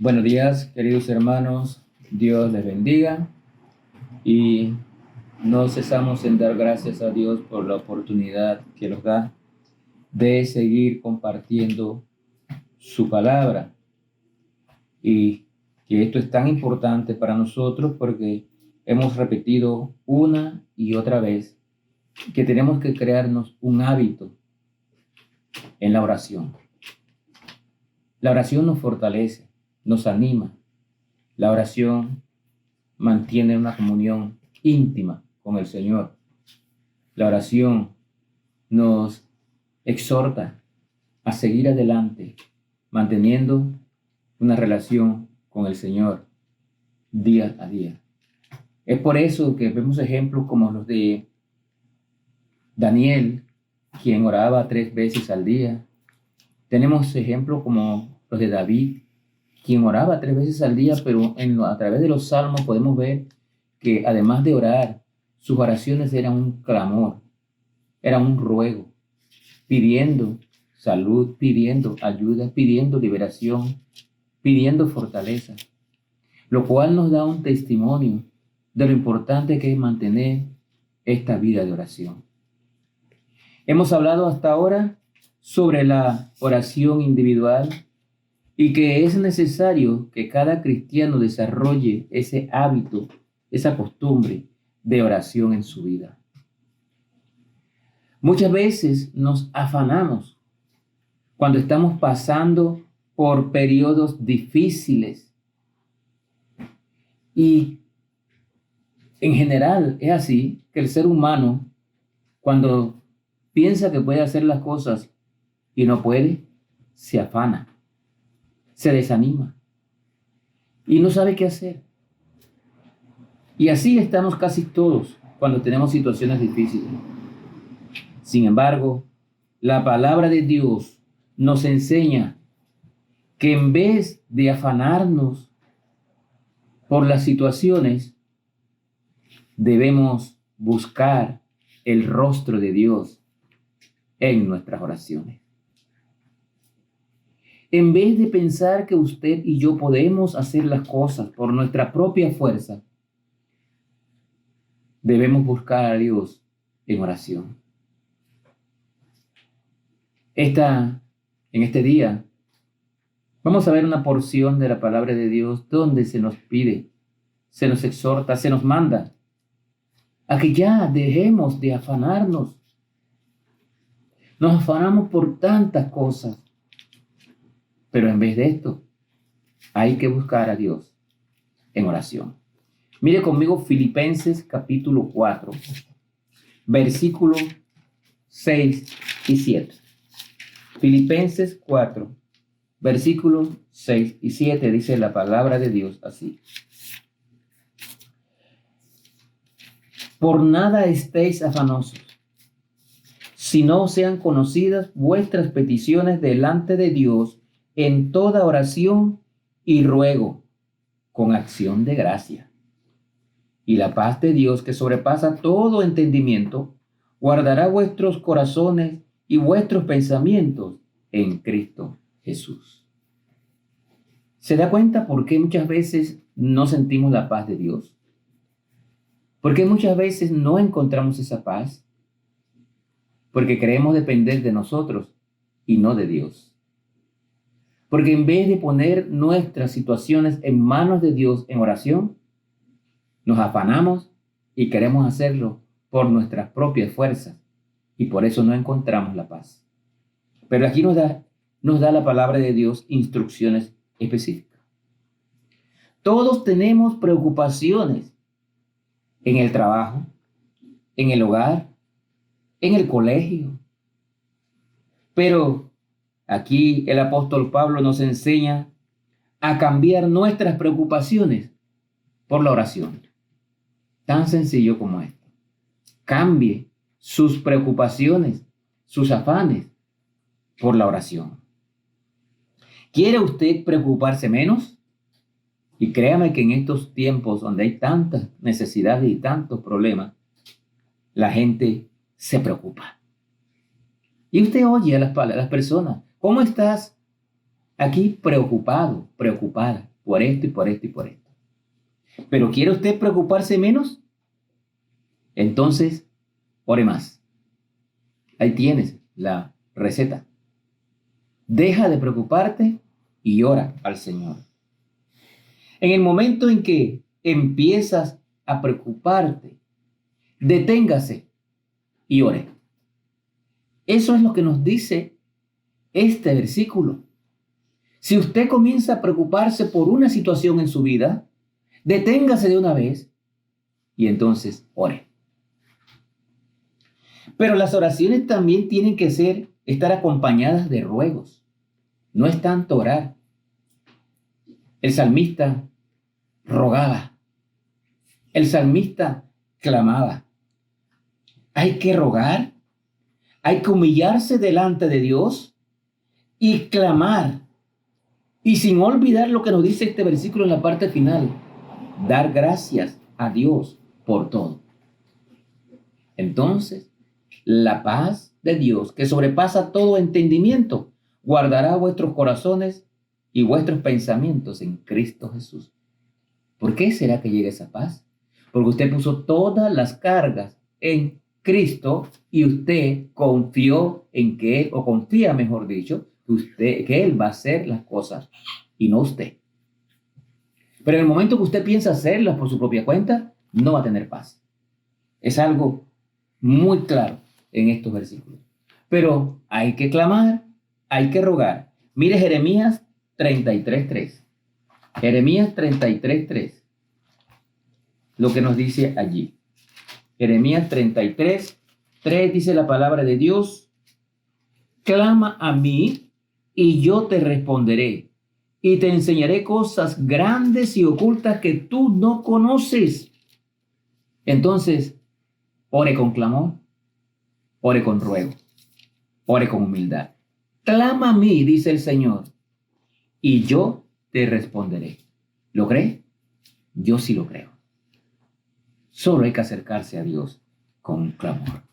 Buenos días, queridos hermanos. Dios les bendiga y no cesamos en dar gracias a Dios por la oportunidad que nos da de seguir compartiendo su palabra y que esto es tan importante para nosotros porque hemos repetido una y otra vez que tenemos que crearnos un hábito en la oración. La oración nos fortalece, nos anima. La oración mantiene una comunión íntima con el Señor. La oración nos exhorta a seguir adelante, manteniendo una relación con el Señor día a día. Es por eso que vemos ejemplos como los de Daniel, quien oraba 3 veces al día. Tenemos ejemplos como los de David, quien oraba 3 veces al día, pero a través de los salmos podemos ver que además de orar, sus oraciones eran un clamor, eran un ruego, pidiendo salud, pidiendo ayuda, pidiendo liberación, pidiendo fortaleza, lo cual nos da un testimonio de lo importante que es mantener esta vida de oración. Hemos hablado hasta ahora sobre la oración individual y que es necesario que cada cristiano desarrolle ese hábito, esa costumbre de oración en su vida. Muchas veces nos afanamos cuando estamos pasando por periodos difíciles y en general es así que el ser humano, cuando piensa que puede hacer las cosas y no puede, se afana, se desanima y no sabe qué hacer. Y así estamos casi todos cuando tenemos situaciones difíciles. Sin embargo, la palabra de Dios nos enseña que en vez de afanarnos por las situaciones, debemos buscar el rostro de Dios en nuestras oraciones. En vez de pensar que usted y yo podemos hacer las cosas por nuestra propia fuerza, debemos buscar a Dios en oración. En este día, vamos a ver una porción de la palabra de Dios donde se nos pide, se nos exhorta, se nos manda a que ya dejemos de afanarnos. Nos afanamos por tantas cosas, pero en vez de esto, hay que buscar a Dios en oración. Mire conmigo Filipenses capítulo 4, versículos 6 y 7. Filipenses 4, versículos 6 y 7 dice la palabra de Dios así. Por nada estéis afanosos, si no sean conocidas vuestras peticiones delante de Dios en toda oración y ruego, con acción de gracia. Y la paz de Dios, que sobrepasa todo entendimiento, guardará vuestros corazones y vuestros pensamientos en Cristo Jesús. ¿Se da cuenta por qué muchas veces no sentimos la paz de Dios? ¿Por qué muchas veces no encontramos esa paz? Porque queremos depender de nosotros y no de Dios. Porque en vez de poner nuestras situaciones en manos de Dios en oración, nos afanamos y queremos hacerlo por nuestras propias fuerzas y por eso no encontramos la paz. Pero aquí nos da la palabra de Dios instrucciones específicas. Todos tenemos preocupaciones en el trabajo, en el hogar, en el colegio. Pero aquí el apóstol Pablo nos enseña a cambiar nuestras preocupaciones por la oración. Tan sencillo como esto. Cambie sus preocupaciones, sus afanes por la oración. ¿Quiere usted preocuparse menos? Y créame que en estos tiempos donde hay tantas necesidades y tantos problemas, la gente se preocupa. Y usted oye a las personas, ¿cómo estás aquí preocupado, preocupada? por esto y por esto y por esto. Pero ¿quiere usted preocuparse menos? Entonces, ore más. Ahí tienes la receta. Deja de preocuparte y ora al Señor. En el momento en que empiezas a preocuparte, deténgase y ore. Eso es lo que nos dice este versículo. Si usted comienza a preocuparse por una situación en su vida, deténgase de una vez y entonces ore. Pero las oraciones también tienen que estar acompañadas de ruegos. No es tanto orar. El salmista rogaba. El salmista clamaba. Hay que rogar, hay que humillarse delante de Dios y clamar. Y sin olvidar lo que nos dice este versículo en la parte final, dar gracias a Dios por todo. Entonces, la paz de Dios, que sobrepasa todo entendimiento, guardará vuestros corazones y vuestros pensamientos en Cristo Jesús. ¿Por qué será que llega esa paz? Porque usted puso todas las cargas en Cristo y usted confió en que Él, o confía, mejor dicho, que Él va a hacer las cosas y no usted. Pero en el momento que usted piensa hacerlas por su propia cuenta, no va a tener paz. Es algo muy claro en estos versículos. Pero hay que clamar, hay que rogar. Mire Jeremías 33:3. Jeremías 33:3. Lo que nos dice allí. Jeremías 33:3 dice la palabra de Dios: clama a mí y yo te responderé y te enseñaré cosas grandes y ocultas que tú no conoces. Entonces, ore con clamor, ore con ruego, ore con humildad. Clama a mí, dice el Señor, y yo te responderé. ¿Lo cree? Yo sí lo creo. Solo hay que acercarse a Dios con clamor.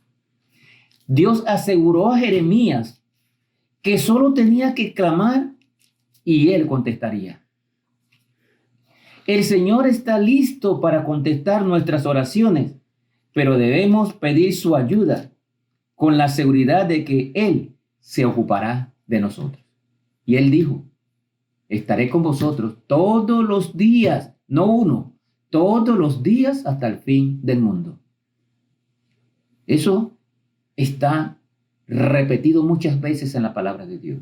Dios aseguró a Jeremías que solo tenía que clamar y él contestaría. El Señor está listo para contestar nuestras oraciones, pero debemos pedir su ayuda con la seguridad de que Él se ocupará de nosotros. Y Él dijo: estaré con vosotros todos los días, no uno, todos los días hasta el fin del mundo. Eso está repetido muchas veces en la palabra de Dios.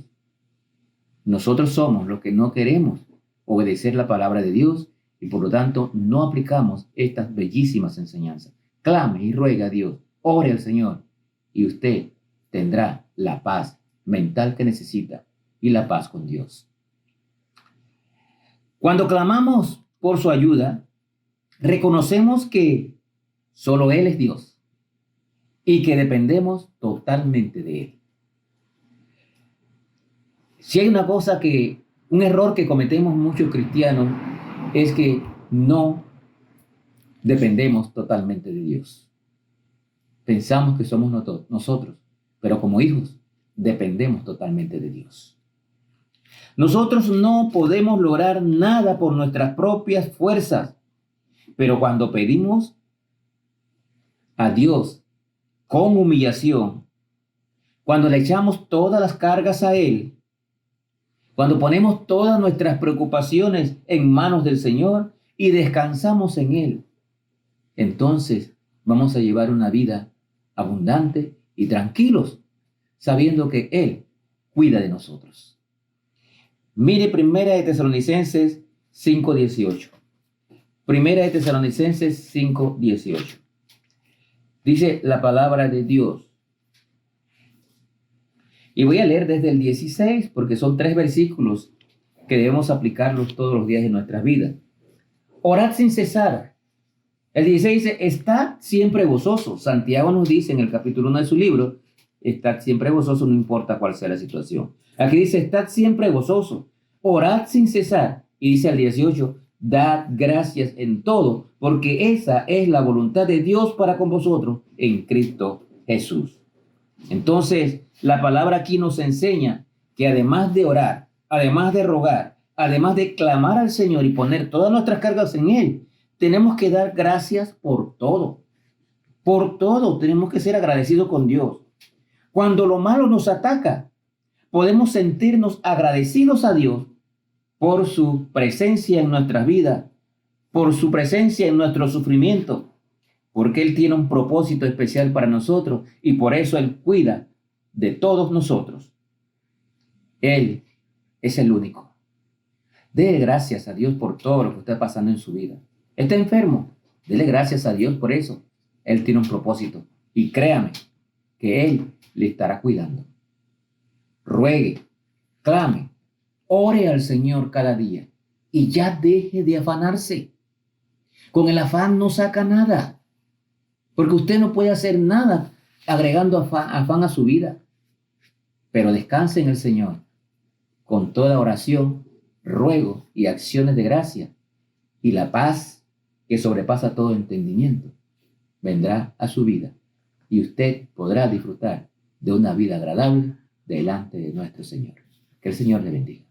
Nosotros somos los que no queremos obedecer la palabra de Dios y por lo tanto no aplicamos estas bellísimas enseñanzas. Clame y ruegue a Dios, ore al Señor y usted tendrá la paz mental que necesita y la paz con Dios. Cuando clamamos por su ayuda, reconocemos que solo Él es Dios y que dependemos totalmente de Él. Si hay una cosa un error que cometemos muchos cristianos, es que no dependemos totalmente de Dios. Pensamos que somos nosotros, pero como hijos dependemos totalmente de Dios. Nosotros no podemos lograr nada por nuestras propias fuerzas, pero cuando pedimos a Dios con humillación, cuando le echamos todas las cargas a Él, cuando ponemos todas nuestras preocupaciones en manos del Señor y descansamos en Él, entonces vamos a llevar una vida abundante y tranquilos, sabiendo que Él cuida de nosotros. Mire Primera de Tesalonicenses 5:18. Primera de Tesalonicenses 5:18. Dice la palabra de Dios. Y voy a leer desde el 16 porque son 3 versículos que debemos aplicarlos todos los días de nuestras vidas. Orad sin cesar. El 16 dice: estad siempre gozosos. Santiago nos dice en el capítulo 1 de su libro: estad siempre gozosos, no importa cuál sea la situación. Aquí dice: estad siempre gozosos. Orad sin cesar. Y dice al 18: dad gracias en todo, porque esa es la voluntad de Dios para con vosotros en Cristo Jesús. Entonces, la palabra aquí nos enseña que además de orar, además de rogar, además de clamar al Señor y poner todas nuestras cargas en Él, tenemos que dar gracias por todo. Por todo tenemos que ser agradecidos con Dios. Cuando lo malo nos ataca, podemos sentirnos agradecidos a Dios por su presencia en nuestras vidas, por su presencia en nuestro sufrimiento, porque Él tiene un propósito especial para nosotros y por eso Él cuida de todos nosotros. Él es el único. Dele gracias a Dios por todo lo que está pasando en su vida. Está enfermo, dele gracias a Dios por eso. Él tiene un propósito y créame que Él le estará cuidando. Ruegue, clame, ore al Señor cada día y ya deje de afanarse. Con el afán no saca nada, porque usted no puede hacer nada agregando afán a su vida. Pero descanse en el Señor con toda oración, ruego y acciones de gracia, y la paz que sobrepasa todo entendimiento vendrá a su vida y usted podrá disfrutar de una vida agradable delante de nuestro Señor. Que el Señor le bendiga.